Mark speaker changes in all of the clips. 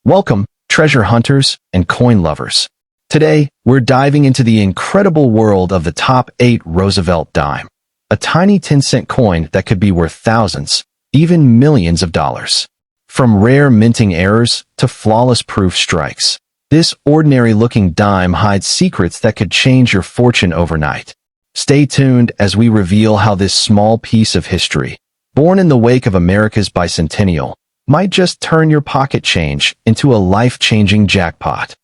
Speaker 1: Welcome, treasure hunters and coin lovers. Today, we're diving into the incredible world of the top 8 Roosevelt Dime, a tiny 10-cent coin that could be worth thousands, even millions of dollars. From rare minting errors to flawless proof strikes, this ordinary-looking dime hides secrets that could change your fortune overnight. Stay tuned as we reveal how this small piece of history, born in the wake of America's bicentennial, might just turn your pocket change into a life-changing jackpot.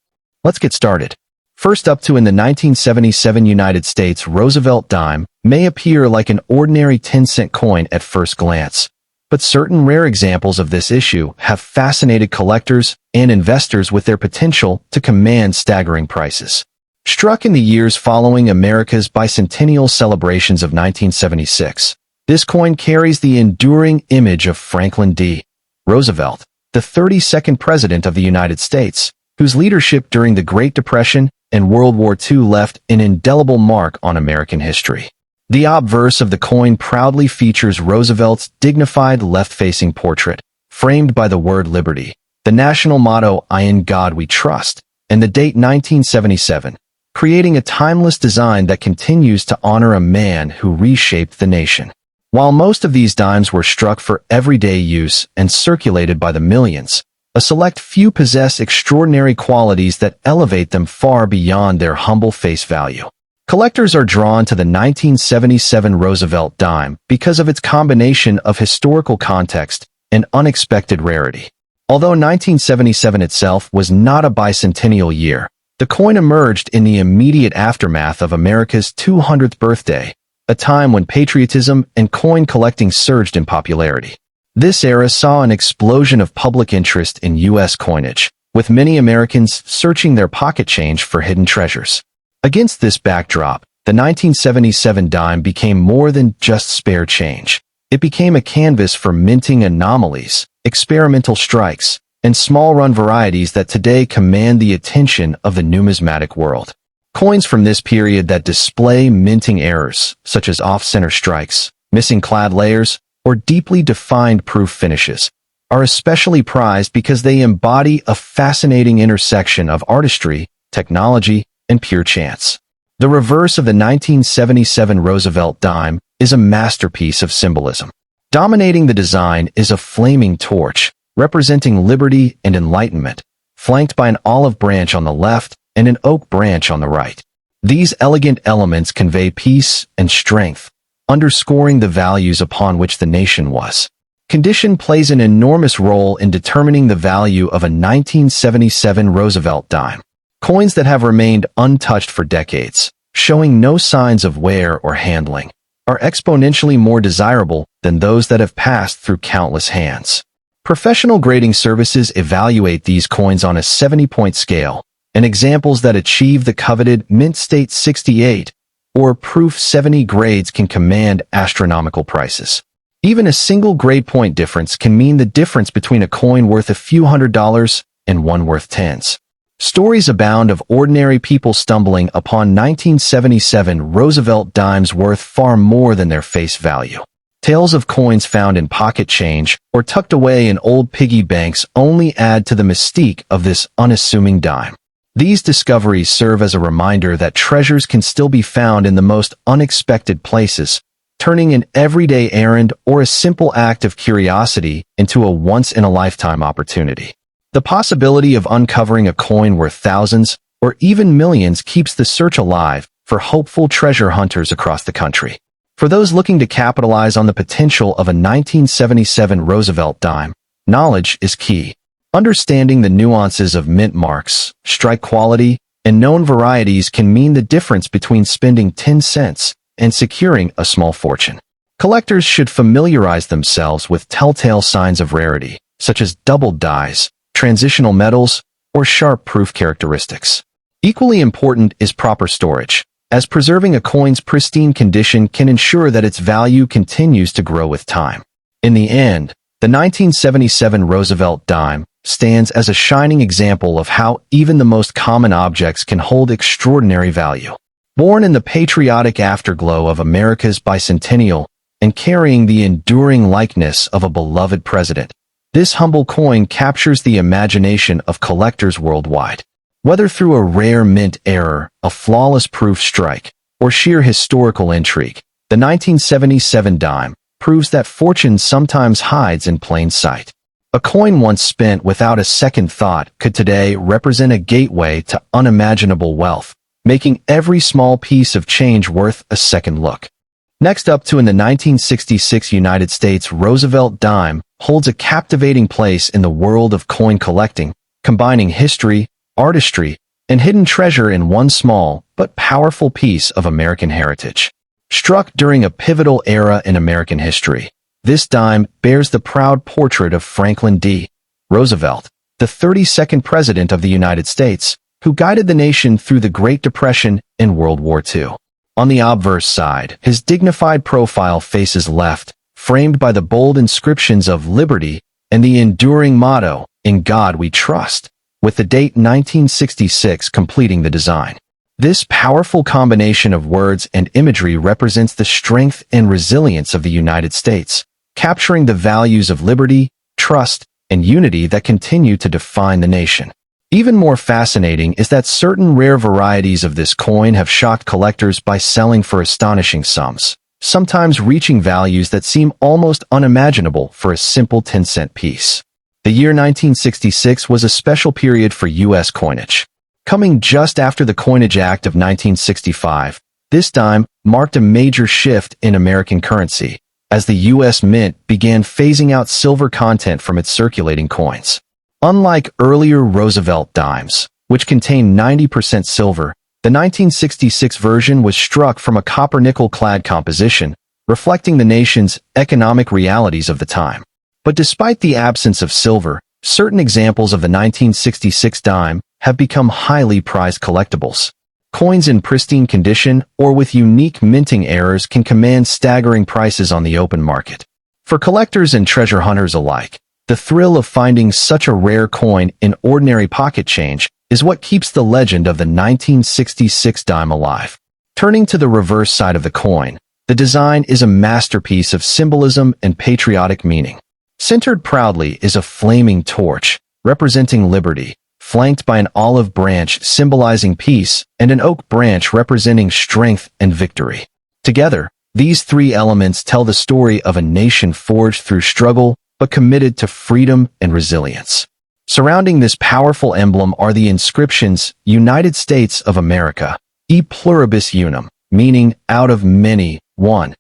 Speaker 1: Let's get started. First up, in the 1977 United States, Roosevelt Dime may appear like an ordinary 10-cent coin at first glance, but certain rare examples of this issue have fascinated collectors and investors with their potential to command staggering prices. Struck in the years following America's bicentennial celebrations of 1976, this coin carries the enduring image of Franklin D. Roosevelt, the 32nd President of the United States, whose leadership during the Great Depression and World War II left an indelible mark on American history. The obverse of the coin proudly features Roosevelt's dignified left-facing portrait, framed by the word liberty, the national motto, "In God We Trust," and the date 1977, creating a timeless design that continues to honor a man who reshaped the nation. While most of these dimes were struck for everyday use and circulated by the millions, a select few possess extraordinary qualities that elevate them far beyond their humble face value. Collectors are drawn to the 1977 Roosevelt dime because of its combination of historical context and unexpected rarity. Although 1977 itself was not a bicentennial year, the coin emerged in the immediate aftermath of America's 200th birthday, a time when patriotism and coin collecting surged in popularity. This era saw an explosion of public interest in U.S. coinage, with many Americans searching their pocket change for hidden treasures. Against this backdrop, the 1977 dime became more than just spare change. It became a canvas for minting anomalies, experimental strikes, and small-run varieties that today command the attention of the numismatic world. Coins from this period that display minting errors, such as off-center strikes, missing clad layers, or deeply defined proof finishes, are especially prized because they embody a fascinating intersection of artistry, technology, and pure chance. The reverse of the 1977 Roosevelt dime is a masterpiece of symbolism. Dominating the design is a flaming torch, representing liberty and enlightenment, flanked by an olive branch on the left and an oak branch on the right. These elegant elements convey peace and strength, underscoring the values upon which the nation was. Condition plays an enormous role in determining the value of a 1977 Roosevelt dime. Coins that have remained untouched for decades, showing no signs of wear or handling, are exponentially more desirable than those that have passed through countless hands. Professional grading services evaluate these coins on a 70-point scale, and examples that achieve the coveted mint state 68 or proof 70 grades can command astronomical prices. Even a single grade point difference can mean the difference between a coin worth a few $100s and one worth tens. Stories abound of ordinary people stumbling upon 1977 Roosevelt dimes worth far more than their face value. Tales of coins found in pocket change or tucked away in old piggy banks only add to the mystique of this unassuming dime. These discoveries serve as a reminder that treasures can still be found in the most unexpected places, turning an everyday errand or a simple act of curiosity into a once-in-a-lifetime opportunity. The possibility of uncovering a coin worth thousands or even millions keeps the search alive for hopeful treasure hunters across the country. For those looking to capitalize on the potential of a 1977 Roosevelt dime, knowledge is key. Understanding the nuances of mint marks, strike quality, and known varieties can mean the difference between spending 10 cents and securing a small fortune. Collectors should familiarize themselves with telltale signs of rarity, such as doubled dies, transitional metals, or sharp proof characteristics. Equally important is proper storage, as preserving a coin's pristine condition can ensure that its value continues to grow with time. In the end, the 1977 Roosevelt dime stands as a shining example of how even the most common objects can hold extraordinary value. Born in the patriotic afterglow of America's bicentennial and carrying the enduring likeness of a beloved president, This humble coin captures the imagination of collectors worldwide. Whether through a rare mint error, a flawless proof strike, or sheer historical intrigue, the 1977 dime proves that fortune sometimes hides in plain sight. A coin once spent without a second thought could today represent a gateway to unimaginable wealth, making every small piece of change worth a second look. Next up in the 1966 United States, Roosevelt Dime holds a captivating place in the world of coin collecting, combining history, artistry, and hidden treasure in one small but powerful piece of American heritage. Struck during a pivotal era in American history, this dime bears the proud portrait of Franklin D. Roosevelt, the 32nd President of the United States, who guided the nation through the Great Depression and World War II. On the obverse side, his dignified profile faces left, framed by the bold inscriptions of liberty and the enduring motto, "In God We Trust," with the date 1966 completing the design. This powerful combination of words and imagery represents the strength and resilience of the United States, capturing the values of liberty, trust, and unity that continue to define the nation. Even more fascinating is that certain rare varieties of this coin have shocked collectors by selling for astonishing sums, sometimes reaching values that seem almost unimaginable for a simple 10-cent piece. The year 1966 was a special period for U.S. coinage. Coming just after the Coinage Act of 1965, this dime marked a major shift in American currency, as the U.S. Mint began phasing out silver content from its circulating coins. Unlike earlier Roosevelt dimes, which contained 90% silver, the 1966 version was struck from a copper-nickel-clad composition, reflecting the nation's economic realities of the time. But despite the absence of silver, certain examples of the 1966 dime have become highly prized collectibles. Coins in pristine condition or with unique minting errors can command staggering prices on the open market. For collectors and treasure hunters alike, the thrill of finding such a rare coin in ordinary pocket change is what keeps the legend of the 1966 dime alive. Turning to the reverse side of the coin, the design is a masterpiece of symbolism and patriotic meaning. Centered proudly is a flaming torch, representing liberty, flanked by an olive branch symbolizing peace and an oak branch representing strength and victory. Together, these three elements tell the story of a nation forged through struggle but committed to freedom and resilience. Surrounding this powerful emblem are the inscriptions United States of America, e pluribus unum, meaning out of many, one,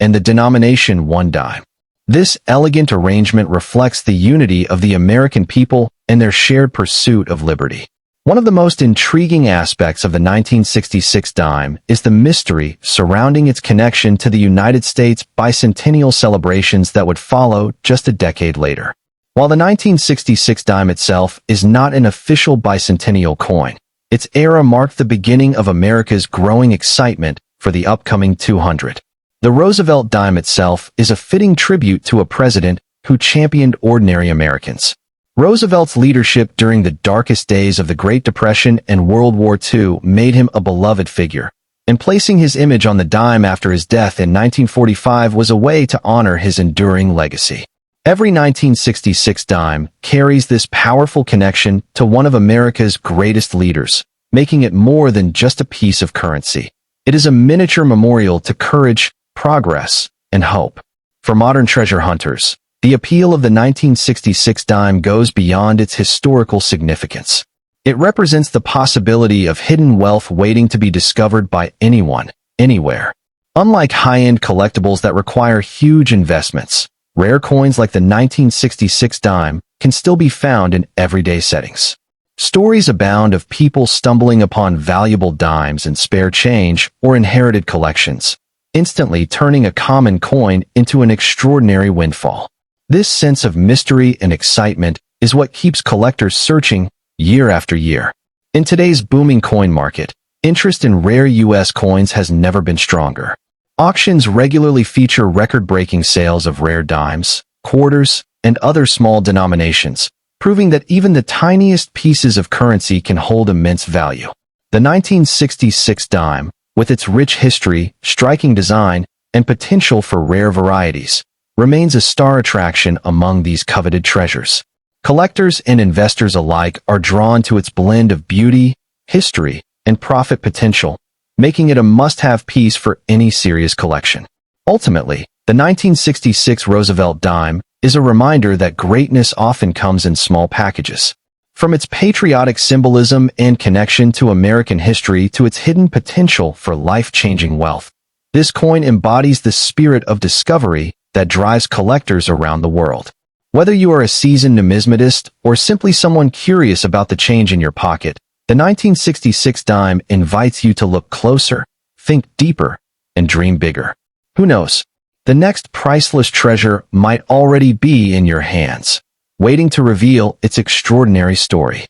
Speaker 1: and the denomination one dime. This elegant arrangement reflects the unity of the American people and their shared pursuit of liberty. One of the most intriguing aspects of the 1966 dime is the mystery surrounding its connection to the United States bicentennial celebrations that would follow just a decade later. While the 1966 dime itself is not an official bicentennial coin, its era marked the beginning of America's growing excitement for the upcoming 200. The Roosevelt dime itself is a fitting tribute to a president who championed ordinary Americans. Roosevelt's leadership during the darkest days of the Great Depression and World War II made him a beloved figure, and placing his image on the dime after his death in 1945 was a way to honor his enduring legacy. Every 1966 dime carries this powerful connection to one of America's greatest leaders, making it more than just a piece of currency. It is a miniature memorial to courage, progress, and hope. For modern treasure hunters, the appeal of the 1966 dime goes beyond its historical significance. It represents the possibility of hidden wealth waiting to be discovered by anyone, anywhere. Unlike high-end collectibles that require huge investments, rare coins like the 1966 dime can still be found in everyday settings. Stories abound of people stumbling upon valuable dimes and spare change or inherited collections, instantly turning a common coin into an extraordinary windfall. This sense of mystery and excitement is what keeps collectors searching year after year. In today's booming coin market, interest in rare U.S. coins has never been stronger. Auctions regularly feature record-breaking sales of rare dimes, quarters, and other small denominations, proving that even the tiniest pieces of currency can hold immense value. The 1966 dime, with its rich history, striking design, and potential for rare varieties, remains a star attraction among these coveted treasures. Collectors and investors alike are drawn to its blend of beauty, history, and profit potential, making it a must-have piece for any serious collection. Ultimately, the 1966 Roosevelt Dime is a reminder that greatness often comes in small packages. From its patriotic symbolism and connection to American history to its hidden potential for life-changing wealth, this coin embodies the spirit of discovery that drives collectors around the world. Whether you are a seasoned numismatist or simply someone curious about the change in your pocket, the 1966 dime invites you to look closer, think deeper, and dream bigger. Who knows? The next priceless treasure might already be in your hands, waiting to reveal its extraordinary story.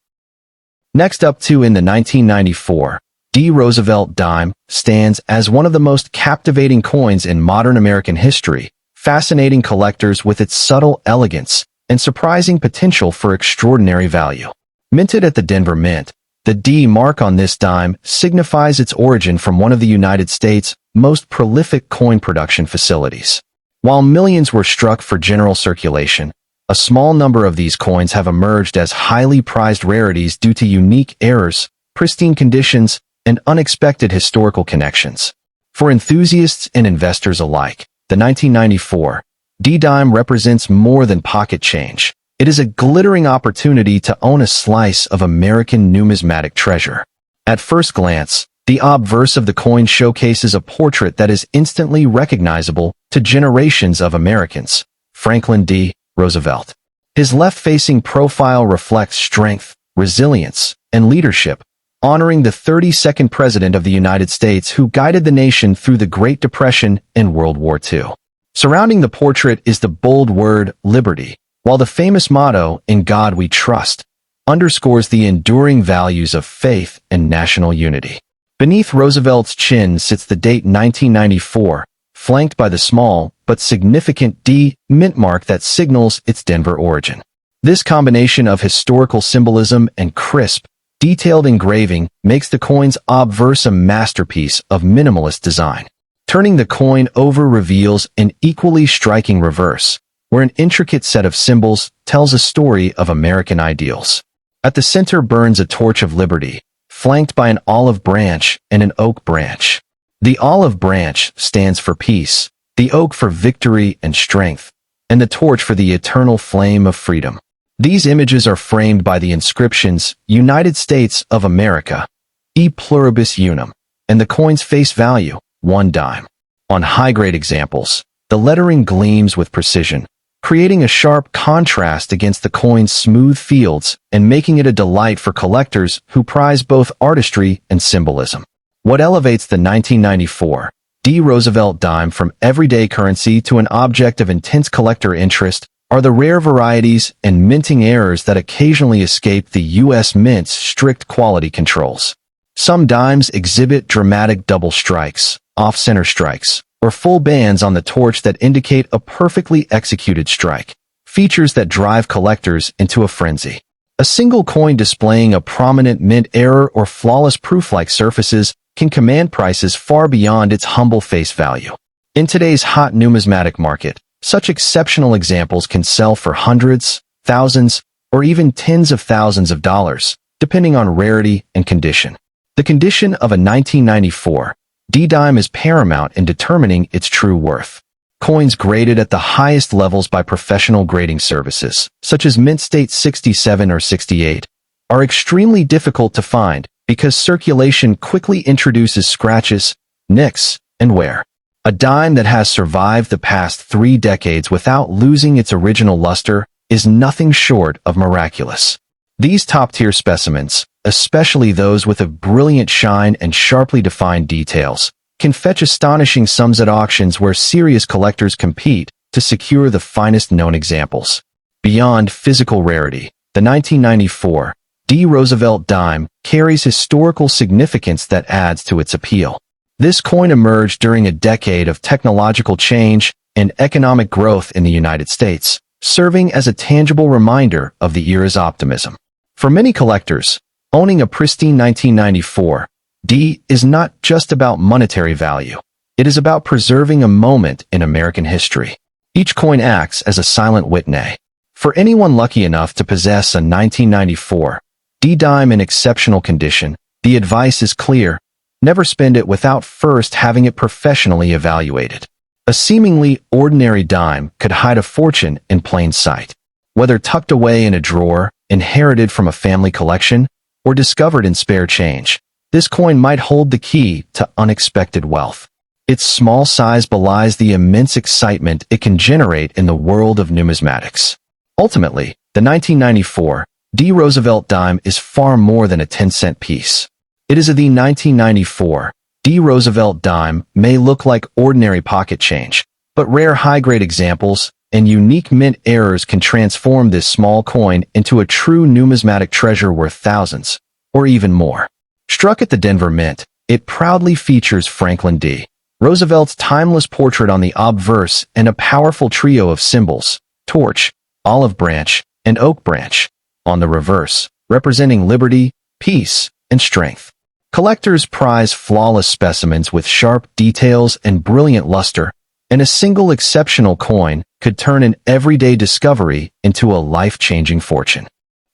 Speaker 1: Next up in the 1994, D. Roosevelt Dime stands as one of the most captivating coins in modern American history, fascinating collectors with its subtle elegance and surprising potential for extraordinary value. Minted at the Denver Mint, the D mark on this dime signifies its origin from one of the United States' most prolific coin production facilities. While millions were struck for general circulation, a small number of these coins have emerged as highly prized rarities due to unique errors, pristine conditions, and unexpected historical connections. For enthusiasts and investors alike, the 1994 D-Dime represents more than pocket change. It is a glittering opportunity to own a slice of American numismatic treasure. At first glance, the obverse of the coin showcases a portrait that is instantly recognizable to generations of Americans: Franklin D. Roosevelt. His left-facing profile reflects strength, resilience, and leadership, honoring the 32nd President of the United States who guided the nation through the Great Depression and World War II. Surrounding the portrait is the bold word, liberty, while the famous motto, "In God We Trust," underscores the enduring values of faith and national unity. Beneath Roosevelt's chin sits the date 1994, flanked by the small but significant D mint mark that signals its Denver origin. This combination of historical symbolism and crisp, detailed engraving makes the coin's obverse a masterpiece of minimalist design. Turning the coin over reveals an equally striking reverse, where an intricate set of symbols tells a story of American ideals. At the center burns a torch of liberty, flanked by an olive branch and an oak branch. The olive branch stands for peace, the oak for victory and strength, and the torch for the eternal flame of freedom. These images are framed by the inscriptions United States of America, E pluribus unum, and the coin's face value, 1 dime. On high-grade examples, the lettering gleams with precision, creating a sharp contrast against the coin's smooth fields and making it a delight for collectors who prize both artistry and symbolism. What elevates the 1994 D. Roosevelt dime from everyday currency to an object of intense collector interest are the rare varieties and minting errors that occasionally escape the U.S. Mint's strict quality controls. Some dimes exhibit dramatic double strikes, off-center strikes, or full bands on the torch that indicate a perfectly executed strike, features that drive collectors into a frenzy. A single coin displaying a prominent mint error or flawless proof-like surfaces can command prices far beyond its humble face value. In today's hot numismatic market, such exceptional examples can sell for hundreds, thousands, or even tens of thousands of dollars, depending on rarity and condition. The condition of a 1994 D-Dime is paramount in determining its true worth. Coins graded at the highest levels by professional grading services, such as Mint State 67 or 68, are extremely difficult to find because circulation quickly introduces scratches, nicks, and wear. A dime that has survived the past 3 decades without losing its original luster is nothing short of miraculous. These top-tier specimens, especially those with a brilliant shine and sharply defined details, can fetch astonishing sums at auctions where serious collectors compete to secure the finest known examples. Beyond physical rarity, the 1994 D. Roosevelt dime carries historical significance that adds to its appeal. This coin emerged during a decade of technological change and economic growth in the United States, serving as a tangible reminder of the era's optimism. For many collectors, owning a pristine 1994 D is not just about monetary value. It is about preserving a moment in American history. Each coin acts as a silent witness. For anyone lucky enough to possess a 1994 D-dime in exceptional condition, the advice is clear: never spend it without first having it professionally evaluated. A seemingly ordinary dime could hide a fortune in plain sight. Whether tucked away in a drawer, inherited from a family collection, or discovered in spare change, this coin might hold the key to unexpected wealth. Its small size belies the immense excitement it can generate in the world of numismatics. Ultimately, the 1994 D. Roosevelt dime is far more than a 10-cent piece. It is the 1994 D. Roosevelt dime may look like ordinary pocket change, but rare high-grade examples and unique mint errors can transform this small coin into a true numismatic treasure worth thousands, or even more. Struck at the Denver Mint, it proudly features Franklin D. Roosevelt's timeless portrait on the obverse and a powerful trio of symbols: torch, olive branch, and oak branch on the reverse, representing liberty, peace, and strength. Collectors prize flawless specimens with sharp details and brilliant luster, and a single exceptional coin could turn an everyday discovery into a life-changing fortune.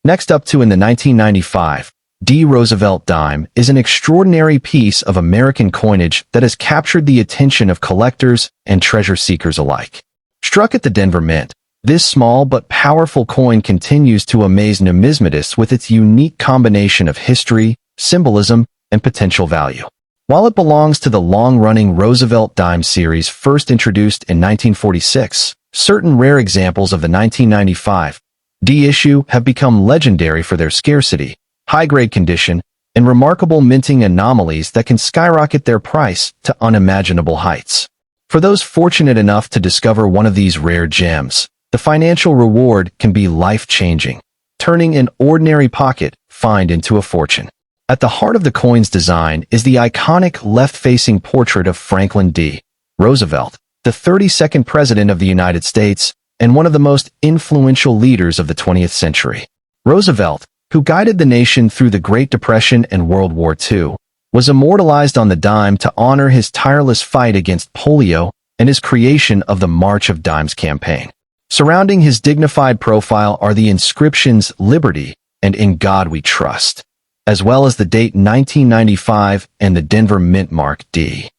Speaker 1: Next up in the 1995 D. Roosevelt dime is an extraordinary piece of American coinage that has captured the attention of collectors and treasure seekers alike. Struck at the Denver Mint, this small but powerful coin continues to amaze numismatists with its unique combination of history, symbolism, and potential value. While it belongs to the long-running Roosevelt Dime series first introduced in 1946, certain rare examples of the 1995 D issue have become legendary for their scarcity, high-grade condition, and remarkable minting anomalies that can skyrocket their price to unimaginable heights. For those fortunate enough to discover one of these rare gems, the financial reward can be life-changing, turning an ordinary pocket find into a fortune. At the heart of the coin's design is the iconic left-facing portrait of Franklin D. Roosevelt, the 32nd President of the United States and one of the most influential leaders of the 20th century. Roosevelt, who guided the nation through the Great Depression and World War II, was immortalized on the dime to honor his tireless fight against polio and his creation of the March of Dimes campaign. Surrounding his dignified profile are the inscriptions "Liberty" and "In God We Trust," as well as the date 1995 and the Denver Mint mark D.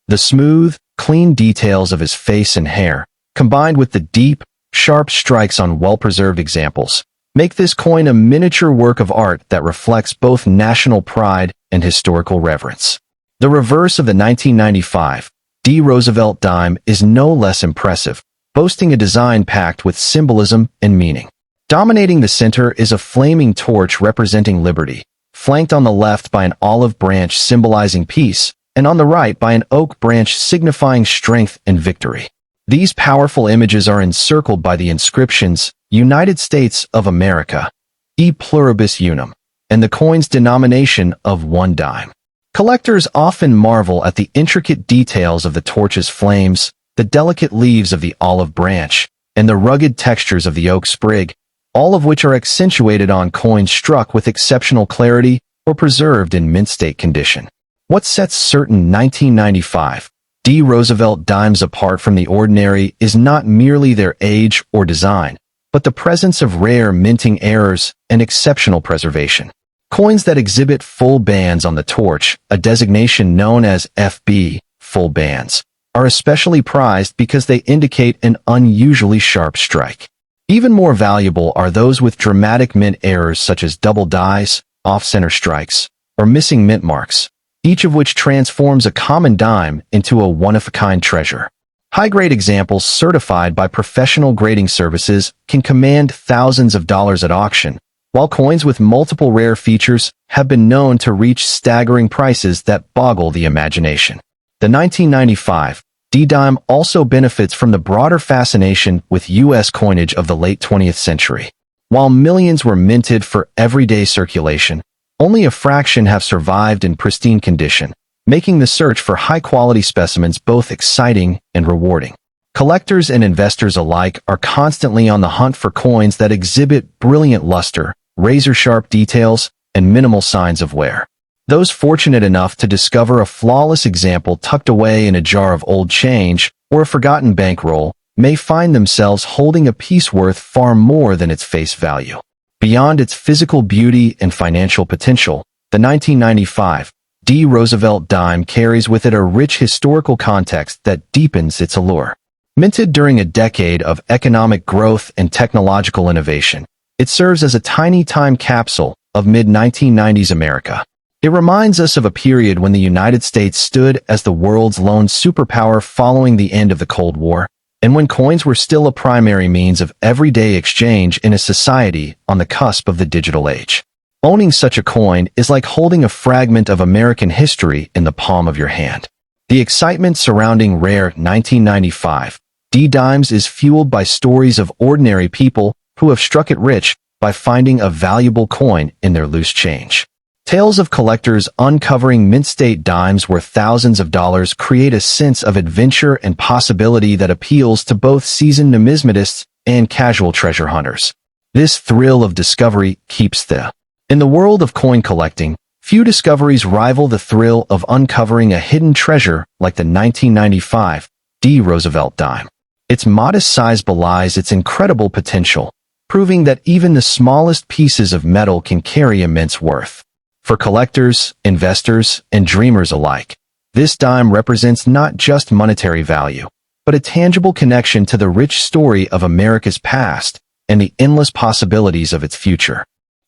Speaker 1: The smooth, clean details of his face and hair, combined with the deep, sharp strikes on well-preserved examples, make this coin a miniature work of art that reflects both national pride and historical reverence. The reverse of the 1995 D. Roosevelt dime is no less impressive, boasting a design packed with symbolism and meaning. Dominating the center is a flaming torch representing liberty, flanked on the left by an olive branch symbolizing peace, and on the right by an oak branch signifying strength and victory. These powerful images are encircled by the inscriptions "United States of America, E Pluribus Unum," and the coin's denomination of 1 dime. Collectors often marvel at the intricate details of the torch's flames, the delicate leaves of the olive branch, and the rugged textures of the oak sprig, all of which are accentuated on coins struck with exceptional clarity or preserved in mint state condition. What sets certain 1995 D. Roosevelt dimes apart from the ordinary is not merely their age or design, but the presence of rare minting errors and exceptional preservation. Coins that exhibit full bands on the torch, a designation known as FB, full bands, are especially prized because they indicate an unusually sharp strike. Even more valuable are those with dramatic mint errors such as double dies, off-center strikes, or missing mint marks, each of which transforms a common dime into a one-of-a-kind treasure. High-grade examples certified by professional grading services can command thousands of dollars at auction, while coins with multiple rare features have been known to reach staggering prices that boggle the imagination. The 1995 D-dime also benefits from the broader fascination with U.S. coinage of the late 20th century. While millions were minted for everyday circulation, only a fraction have survived in pristine condition, making the search for high-quality specimens both exciting and rewarding. Collectors and investors alike are constantly on the hunt for coins that exhibit brilliant luster, razor-sharp details, and minimal signs of wear. Those fortunate enough to discover a flawless example tucked away in a jar of old change or a forgotten bankroll may find themselves holding a piece worth far more than its face value. Beyond its physical beauty and financial potential, the 1995 D. Roosevelt Dime carries with it a rich historical context that deepens its allure. Minted during a decade of economic growth and technological innovation, it serves as a tiny time capsule of mid-1990s America. It reminds us of a period when the United States stood as the world's lone superpower following the end of the Cold War, and when coins were still a primary means of everyday exchange in a society on the cusp of the digital age. Owning such a coin is like holding a fragment of American history in the palm of your hand. The excitement surrounding rare 1995 D-dimes is fueled by stories of ordinary people who have struck it rich by finding a valuable coin in their loose change. Tales of collectors uncovering mint-state dimes worth thousands of dollars create a sense of adventure and possibility that appeals to both seasoned numismatists and casual treasure hunters. This thrill of discovery keeps In the world of coin collecting, few discoveries rival the thrill of uncovering a hidden treasure like the 1995 D. Roosevelt Dime. Its modest size belies its incredible potential, proving that even the smallest pieces of metal can carry immense worth. For collectors, investors, and dreamers alike, this dime represents not just monetary value, but a tangible connection to the rich story of America's past and the endless possibilities of its future.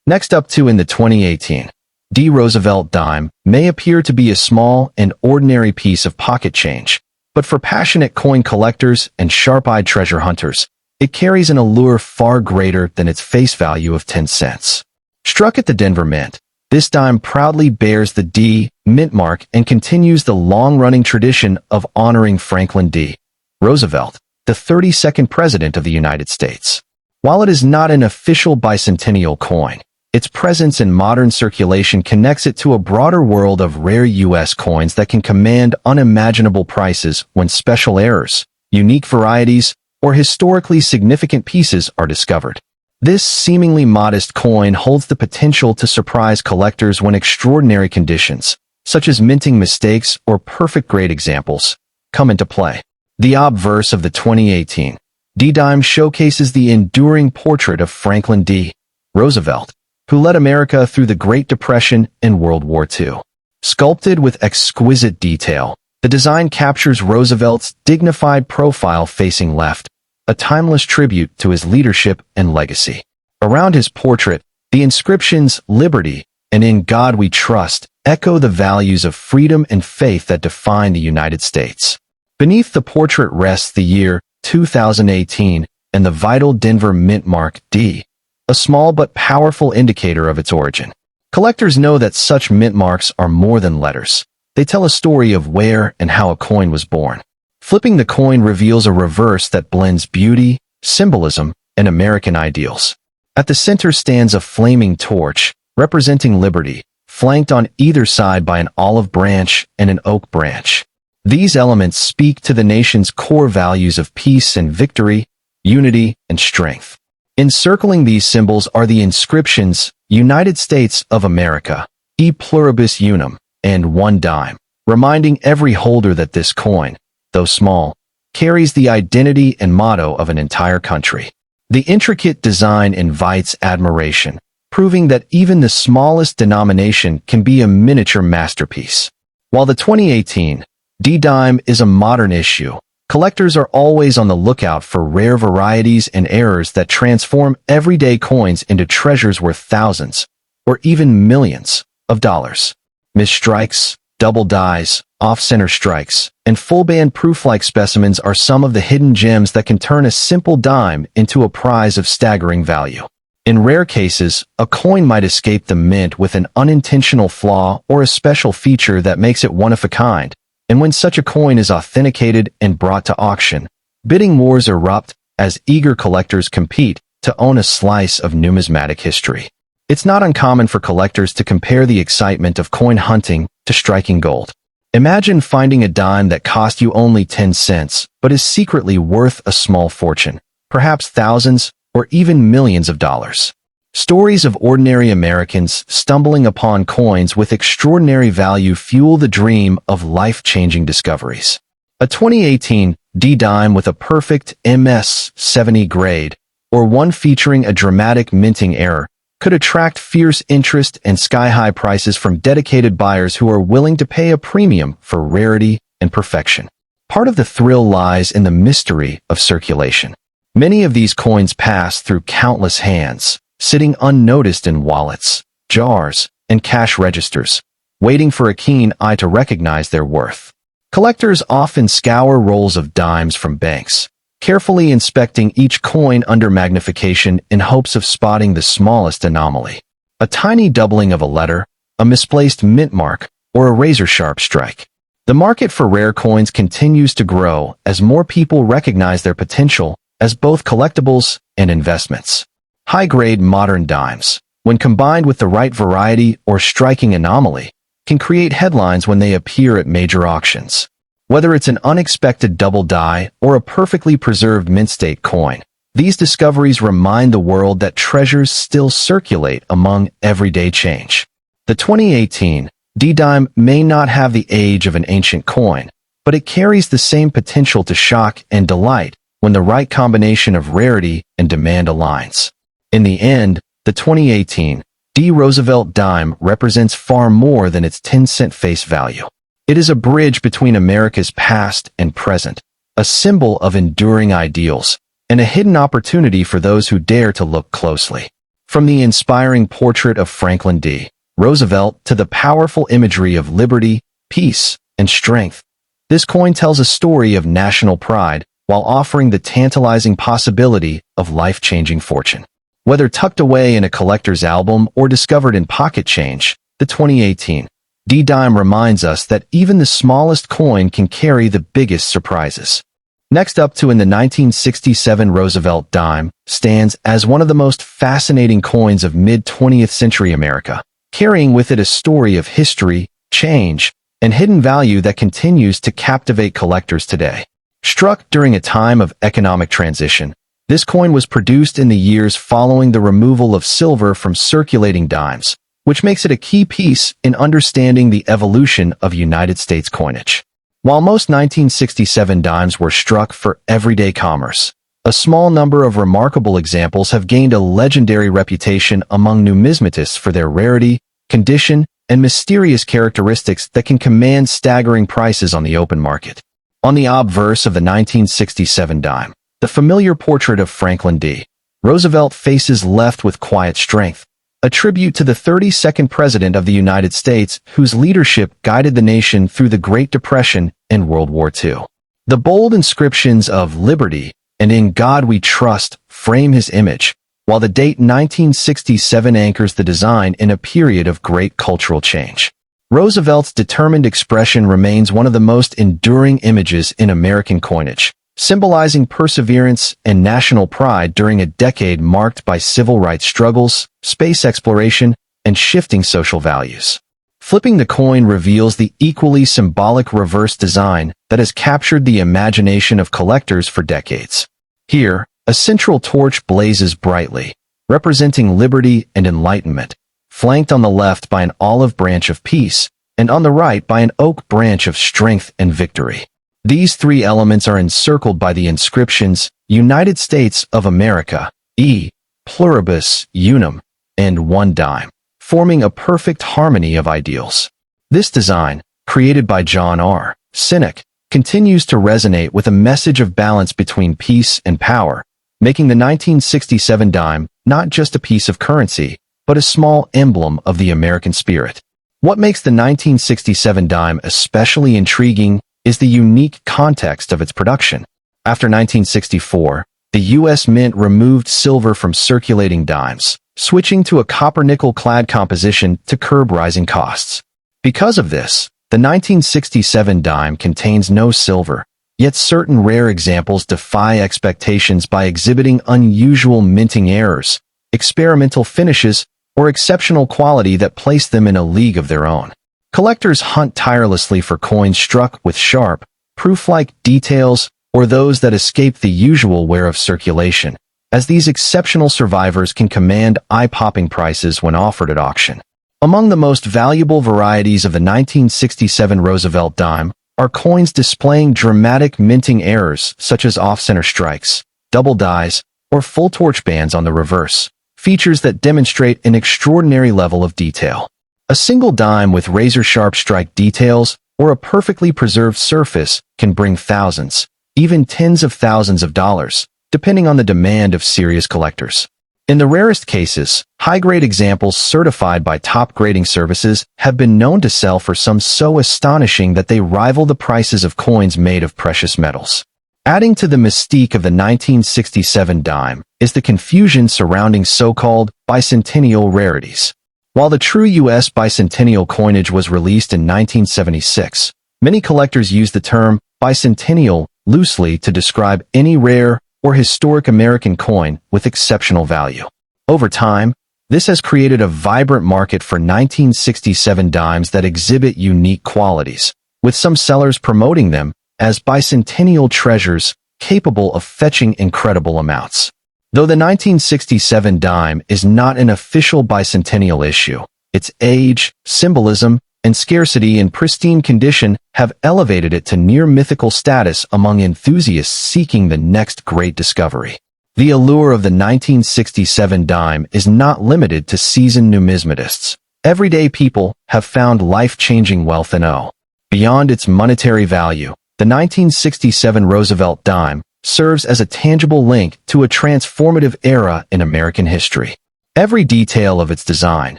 Speaker 1: Next up in the 2018 D. Roosevelt Dime may appear to be a small and ordinary piece of pocket change, but for passionate coin collectors and sharp-eyed treasure hunters, it carries an allure far greater than its face value of 10 cents. Struck at the Denver Mint, this dime proudly bears the D. Mint mark and continues the long-running tradition of honoring Franklin D. Roosevelt, the 32nd President of the United States. While it is not an official bicentennial coin, its presence in modern circulation connects it to a broader world of rare U.S. coins that can command unimaginable prices when special errors, unique varieties, or historically significant pieces are discovered. This seemingly modest coin holds the potential to surprise collectors when extraordinary conditions, such as minting mistakes or perfect grade examples, come into play. The obverse of the 2018 D-Dime showcases the enduring portrait of Franklin D. Roosevelt, who led America through the Great Depression and World War II. Sculpted with exquisite detail, the design captures Roosevelt's dignified profile facing left, a timeless tribute to his leadership and legacy. Around his portrait, the inscriptions "Liberty" and "In God We Trust" echo the values of freedom and faith that define the United States. Beneath the portrait rests the year 2018 and the vital Denver Mint mark D, a small but powerful indicator of its origin. Collectors know that such mint marks are more than letters. They tell a story of where and how a coin was born. Flipping the coin reveals a reverse that blends beauty, symbolism, and American ideals. At the center stands a flaming torch, representing liberty, flanked on either side by an olive branch and an oak branch. These elements speak to the nation's core values of peace and victory, unity and strength. Encircling these symbols are the inscriptions "United States of America, E Pluribus Unum," and "One Dime," reminding every holder that this coin, though small, carries the identity and motto of an entire country. The intricate design invites admiration, proving that even the smallest denomination can be a miniature masterpiece. While the 2018 D-Dime is a modern issue, collectors are always on the lookout for rare varieties and errors that transform everyday coins into treasures worth thousands, or even millions, of dollars. Misstrikes, double dies, off-center strikes, and full-band proof-like specimens are some of the hidden gems that can turn a simple dime into a prize of staggering value. In rare cases, a coin might escape the mint with an unintentional flaw or a special feature that makes it one of a kind. And when such a coin is authenticated and brought to auction, bidding wars erupt as eager collectors compete to own a slice of numismatic history. It's not uncommon for collectors to compare the excitement of coin hunting to striking gold. Imagine finding a dime that cost you only 10 cents, but is secretly worth a small fortune, perhaps thousands or even millions of dollars. Stories of ordinary Americans stumbling upon coins with extraordinary value fuel the dream of life-changing discoveries. A 2018 D dime with a perfect MS-70 grade, or one featuring a dramatic minting error, could attract fierce interest and sky-high prices from dedicated buyers who are willing to pay a premium for rarity and perfection. Part of the thrill lies in the mystery of circulation. Many of these coins pass through countless hands, sitting unnoticed in wallets, jars, and cash registers, waiting for a keen eye to recognize their worth. Collectors often scour rolls of dimes from banks, carefully inspecting each coin under magnification in hopes of spotting the smallest anomaly. A tiny doubling of a letter, a misplaced mint mark, or a razor-sharp strike. The market for rare coins continues to grow as more people recognize their potential as both collectibles and investments. High-grade modern dimes, when combined with the right variety or striking anomaly, can create headlines when they appear at major auctions. Whether it's an unexpected double die or a perfectly preserved mint-state coin, these discoveries remind the world that treasures still circulate among everyday change. The 2018 D-dime may not have the age of an ancient coin, but it carries the same potential to shock and delight when the right combination of rarity and demand aligns. In the end, the 2018 D Roosevelt Dime represents far more than its 10-cent face value. It is a bridge between America's past and present, a symbol of enduring ideals, and a hidden opportunity for those who dare to look closely. From the inspiring portrait of Franklin D. Roosevelt to the powerful imagery of liberty, peace, and strength, this coin tells a story of national pride while offering the tantalizing possibility of life-changing fortune. Whether tucked away in a collector's album or discovered in pocket change, the 2018 D-dime reminds us that even the smallest coin can carry the biggest surprises. Next up in the 1967 Roosevelt dime stands as one of the most fascinating coins of mid-20th century America, carrying with it a story of history, change, and hidden value that continues to captivate collectors today. Struck during a time of economic transition, this coin was produced in the years following the removal of silver from circulating dimes, which makes it a key piece in understanding the evolution of United States coinage. While most 1967 dimes were struck for everyday commerce, a small number of remarkable examples have gained a legendary reputation among numismatists for their rarity, condition, and mysterious characteristics that can command staggering prices on the open market. On the obverse of the 1967 dime, the familiar portrait of Franklin D. Roosevelt faces left with quiet strength, a tribute to the 32nd President of the United States whose leadership guided the nation through the Great Depression and World War II. The bold inscriptions of Liberty and In God We Trust frame his image, while the date 1967 anchors the design in a period of great cultural change. Roosevelt's determined expression remains one of the most enduring images in American coinage, symbolizing perseverance and national pride during a decade marked by civil rights struggles, space exploration, and shifting social values. Flipping the coin reveals the equally symbolic reverse design that has captured the imagination of collectors for decades. Here, a central torch blazes brightly, representing liberty and enlightenment, flanked on the left by an olive branch of peace, and on the right by an oak branch of strength and victory. These three elements are encircled by the inscriptions United States of America, E pluribus unum, and one dime, forming a perfect harmony of ideals. This design, created by John R. Cynic, continues to resonate with a message of balance between peace and power, making the 1967 dime not just a piece of currency, but a small emblem of the American spirit. What makes the 1967 dime especially intriguing is the unique context of its production. After 1964, the U.S. Mint removed silver from circulating dimes, switching to a copper-nickel clad composition to curb rising costs. Because of this, the 1967 dime contains no silver, yet certain rare examples defy expectations by exhibiting unusual minting errors, experimental finishes, or exceptional quality that place them in a league of their own. Collectors hunt tirelessly for coins struck with sharp, proof-like details or those that escape the usual wear of circulation, as these exceptional survivors can command eye-popping prices when offered at auction. Among the most valuable varieties of the 1967 Roosevelt dime are coins displaying dramatic minting errors such as off-center strikes, double dies, or full torch bands on the reverse, features that demonstrate an extraordinary level of detail. A single dime with razor-sharp strike details or a perfectly preserved surface can bring thousands, even tens of thousands of dollars, depending on the demand of serious collectors. In the rarest cases, high-grade examples certified by top grading services have been known to sell for sums so astonishing that they rival the prices of coins made of precious metals. Adding to the mystique of the 1967 dime is the confusion surrounding so-called bicentennial rarities. While the true U.S. bicentennial coinage was released in 1976, many collectors use the term bicentennial loosely to describe any rare or historic American coin with exceptional value. Over time, this has created a vibrant market for 1967 dimes that exhibit unique qualities, with some sellers promoting them as bicentennial treasures capable of fetching incredible amounts. Though the 1967 dime is not an official bicentennial issue, its age, symbolism, and scarcity in pristine condition have elevated it to near-mythical status among enthusiasts seeking the next great discovery. The allure of the 1967 dime is not limited to seasoned numismatists. Everyday people have found life-changing wealth in O. Beyond its monetary value, the 1967 Roosevelt dime serves as a tangible link to a transformative era in American history. Every detail of its design,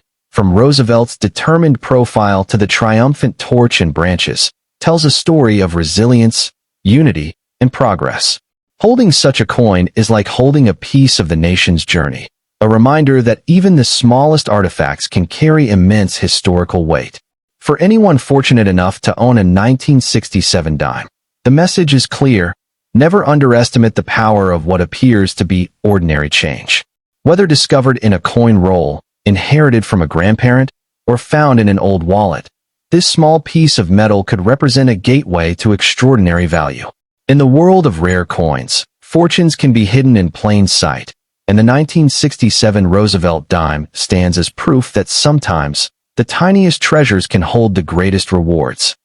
Speaker 1: from Roosevelt's determined profile to the triumphant torch and branches, tells a story of resilience, unity, and progress. Holding such a coin is like holding a piece of the nation's journey, a reminder that even the smallest artifacts can carry immense historical weight. For anyone fortunate enough to own a 1967 dime, the message is clear: never underestimate the power of what appears to be ordinary change. Whether discovered in a coin roll, inherited from a grandparent, or found in an old wallet, this small piece of metal could represent a gateway to extraordinary value. In the world of rare coins, fortunes can be hidden in plain sight, and the 1967 Roosevelt dime stands as proof that sometimes the tiniest treasures can hold the greatest rewards.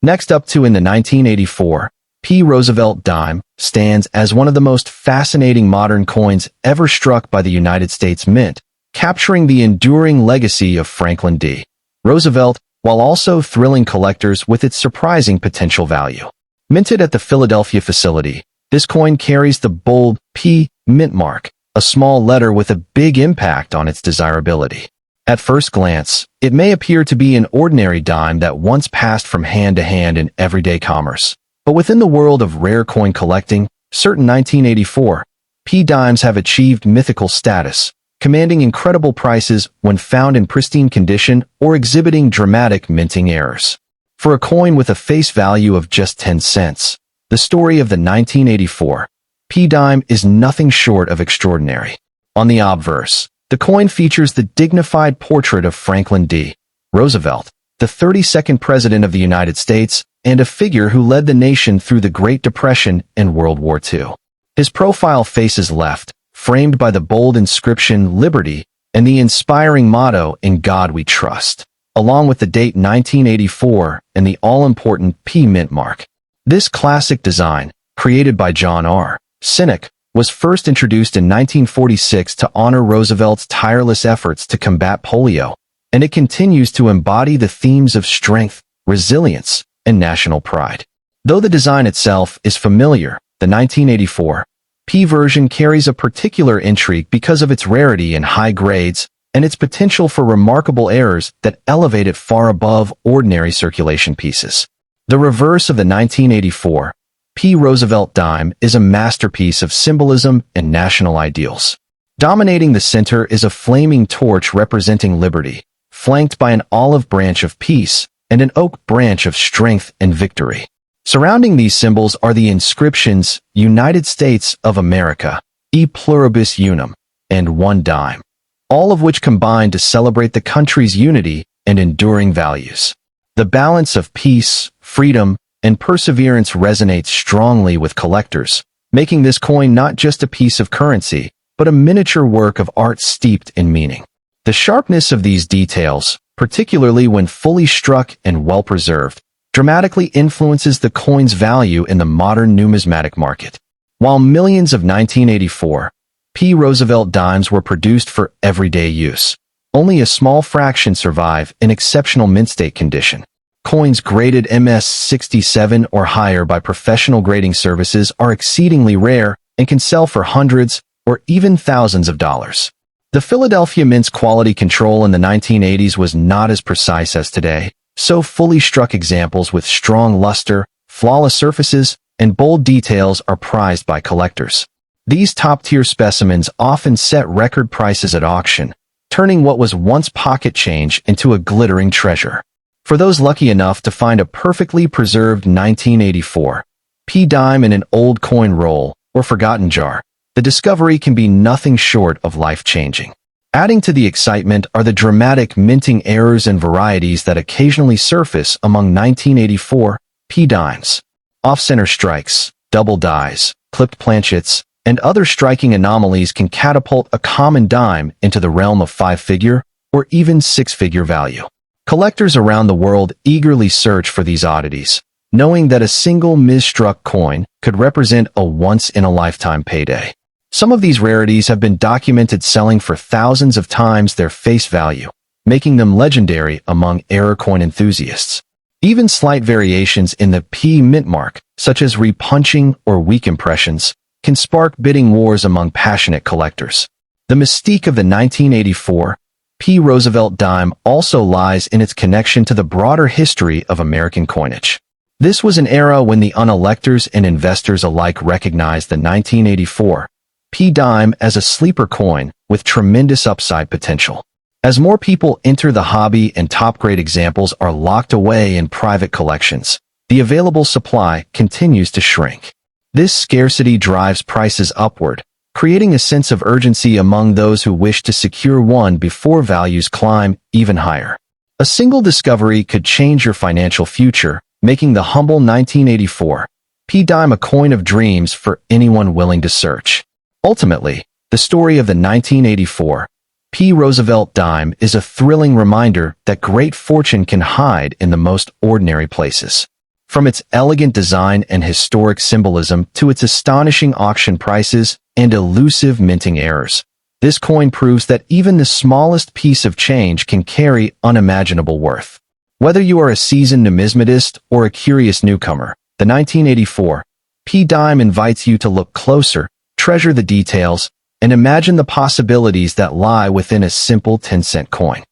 Speaker 1: Next up to in the 1984, P. Roosevelt dime stands as one of the most fascinating modern coins ever struck by the United States Mint, capturing the enduring legacy of Franklin D. Roosevelt, while also thrilling collectors with its surprising potential value. Minted at the Philadelphia facility, this coin carries the bold P mint mark, a small letter with a big impact on its desirability. At first glance, it may appear to be an ordinary dime that once passed from hand to hand in everyday commerce. But within the world of rare coin collecting, certain 1984 P dimes have achieved mythical status, commanding incredible prices when found in pristine condition or exhibiting dramatic minting errors. For a coin with a face value of just 10 cents, the story of the 1984 P dime is nothing short of extraordinary. On the obverse, the coin features the dignified portrait of Franklin D. Roosevelt, the 32nd President of the United States, and a figure who led the nation through the Great Depression and World War II. His profile faces left, framed by the bold inscription Liberty and the inspiring motto In God We Trust, along with the date 1984 and the all-important P mint mark. This classic design, created by John R. Sinek, was first introduced in 1946 to honor Roosevelt's tireless efforts to combat polio, and it continues to embody the themes of strength, resilience, and national pride. Though the design itself is familiar, the 1984 P version carries a particular intrigue because of its rarity and high grades and its potential for remarkable errors that elevate it far above ordinary circulation pieces. The reverse of the 1984 P. Roosevelt dime is a masterpiece of symbolism and national ideals. Dominating the center is a flaming torch representing liberty, flanked by an olive branch of peace and an oak branch of strength and victory. Surrounding these symbols are the inscriptions United States of America, E pluribus unum, and one dime, all of which combine to celebrate the country's unity and enduring values. The balance of peace, freedom, and perseverance resonates strongly with collectors, making this coin not just a piece of currency, but a miniature work of art steeped in meaning. The sharpness of these details, particularly when fully struck and well-preserved, dramatically influences the coin's value in the modern numismatic market. While millions of 1984 P. Roosevelt dimes were produced for everyday use, only a small fraction survive in exceptional mint state condition. Coins graded MS-67 or higher by professional grading services are exceedingly rare and can sell for hundreds or even thousands of dollars. The Philadelphia Mint's quality control in the 1980s was not as precise as today, so fully struck examples with strong luster, flawless surfaces, and bold details are prized by collectors. These top-tier specimens often set record prices at auction, turning what was once pocket change into a glittering treasure. For those lucky enough to find a perfectly preserved 1984 P dime in an old coin roll or forgotten jar, the discovery can be nothing short of life-changing. Adding to the excitement are the dramatic minting errors and varieties that occasionally surface among 1984 P dimes. Off-center strikes, double dies, clipped planchets, and other striking anomalies can catapult a common dime into the realm of five-figure or even six-figure value. Collectors around the world eagerly search for these oddities, knowing that a single misstruck coin could represent a once-in-a-lifetime payday. Some of these rarities have been documented selling for thousands of times their face value, making them legendary among error coin enthusiasts. Even slight variations in the P mint mark, such as repunching or weak impressions, can spark bidding wars among passionate collectors. The mystique of the 1984 P. Roosevelt dime also lies in its connection to the broader history of American coinage. This was an era when the unelectors and investors alike recognized the 1984 P dime as a sleeper coin with tremendous upside potential. As more people enter the hobby and top-grade examples are locked away in private collections, the available supply continues to shrink. This scarcity drives prices upward, creating a sense of urgency among those who wish to secure one before values climb even higher. A single discovery could change your financial future, making the humble 1984 P dime a coin of dreams for anyone willing to search. Ultimately, the story of the 1984 P. Roosevelt dime is a thrilling reminder that great fortune can hide in the most ordinary places. From its elegant design and historic symbolism to its astonishing auction prices and elusive minting errors, this coin proves that even the smallest piece of change can carry unimaginable worth. Whether you are a seasoned numismatist or a curious newcomer, the 1984 P dime invites you to look closer, treasure the details, and imagine the possibilities that lie within a simple 10-cent coin.